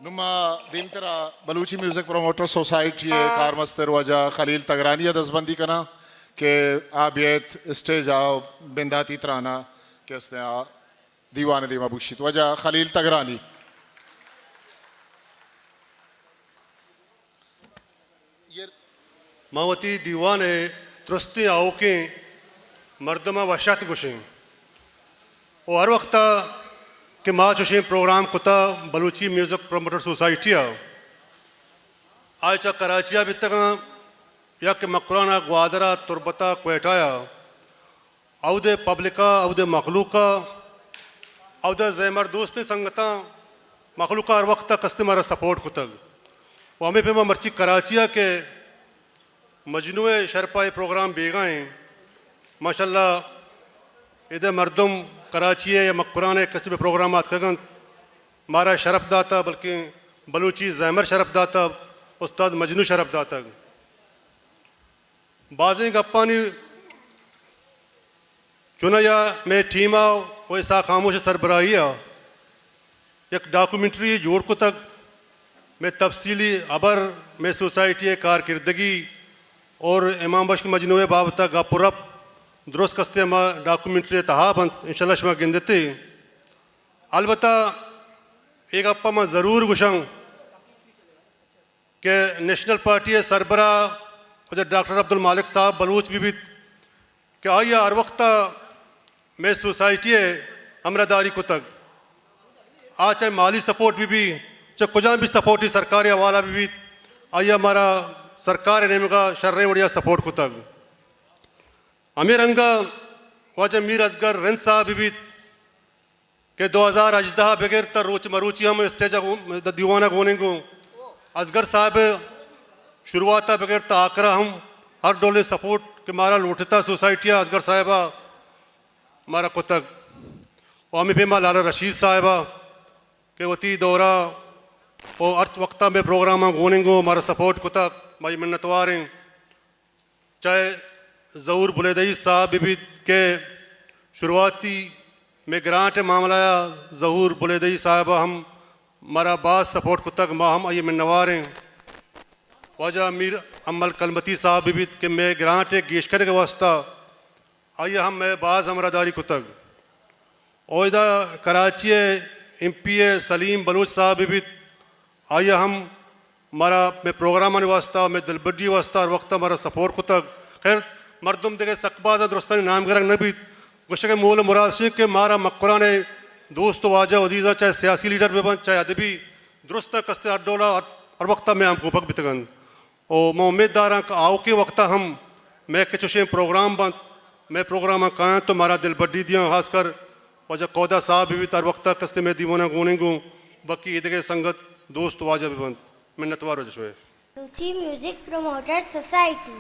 नुमा दीम तेरा बलूची म्यूजिक प्रोमोटर सोसाइटी कार मस्तर वजह खलील तगरानी दसबंदी कना के आबियत स्टेज आओ बिंदाती तराना के दीवान दीमा बुशित वजह खलील तगरानी मावती दीवान तुरस्ती आओ के मर्दमा वशात गुशें और हर वक्त के माँ चुशें प्रोग्राम कुता बलूची म्यूजिक प्रोमोटर सोसाइटी आज कराची भी तक या कि मकराना ग्वादरा तुरबता क्वेटाया अवधे पब्लिका अवधे मखलूका अवधे जैमर दोस्ती संगता मखलूका हर वक्त कस्ते मारा सपोर्ट कुतग वो हमें पे मर्ची कराचिया के मजनुए शरपाई प्रोग्राम बेगाएँ माशाल्लाह इधर मर्दम कराची या मकरान किसी भी प्रोग्राम आतगन मारा शरफ दाता बल्कि बलूची जैमर शरफ दाता उस्ताद मजनू शरफ दाता बाज़ी गप्पानी चुनाया में टीम आओ वैसा खामोश सरबराही एक डॉक्यूमेंट्री जोड़ को तक में तफसीली अबर में सोसाइटी कारकिर्दगी और इमाम बख्श मजनू बाबता गापुरब दुरुस्त कस्ते मा डॉक्यूमेंट्री तहाब इंशाल्लाह शमा गिंदते अलबत्ता एक अप्पा मैं ज़रूर गुशाऊँ कि नेशनल पार्टी सरबरा और डॉक्टर अब्दुल मालिक साहब बलूच भी कि आइए हर वक्त में सोसाइटी हमरादारी को तक आज चाहे माली सपोर्ट भी चाहे कुछ भी सपोर्ट ही सरकारी हवाला भी आइए हमारा सरकार ने मगा शर्रे बढ़िया सपोर्ट को तक अमीर अंगा वाज मीर असगर रंज साहब भी के 2018 बगैर तर रोच मरूची हम स्टेज दीवाना गोने को असगर साहब शुरुआत बगैर ताकरा हम हर डोले सपोर्ट के मारा लूटता सोसाइटियाँ असगर साहिबा मारा कुतक वामी फेमा लाला रशीद साहिबा के वती दौरा वो अर्थ वक्ता में प्रोग्राम गोने को मारा सपोर्ट कुतक माई मिन्नतवारें चाहे ज़हूर बुलेदई साहब भी के शुरुआती में ग्रांट मामला ज़हूर बुलेदई साहब हम मारा बास सपोर्ट को तक माँ हम आइए में नवारें वाजा मीर अमल कलमती साहब भी के मैं ग्रांट गेश करे के वास्ता आइए हम मैं बाज़ हमरादारी को तक ओयदा कराची MP सलीम बलूच साहब भी आइए हम मारा में प्रोग्राम आने वास्ता में दिलबड्डी वास्ता हर वक्त हमारा सपोर्ट को तक खैर मर्दम देखे सकबाजा दुरुस्तानी नाम करंग नबी गुस्से के मोल मुराद से के मारा मकरान दोस्त वाजा वजीज़ा चाहे सियासी लीडर में बन चाहे अदबी दुरुस्त कस्ते अड्डोला हर वक्त में हम कोपक भी तगन और मैं उम्मीददार का आओ के वक्त हम मैं के चुशे प्रोग्राम बंद मैं प्रोग्राम कहाँ तो मारा दिल बड्डी दिया खासकर वजह कौदा साहब भी तर वक्त कस्ते में दीवाना गोने को बाकी इधर के संगत दोस्त वाजा भी बंद मिन्नतवार हो जशोए बलूची म्यूजिक प्रोमोटर सोसाइटी।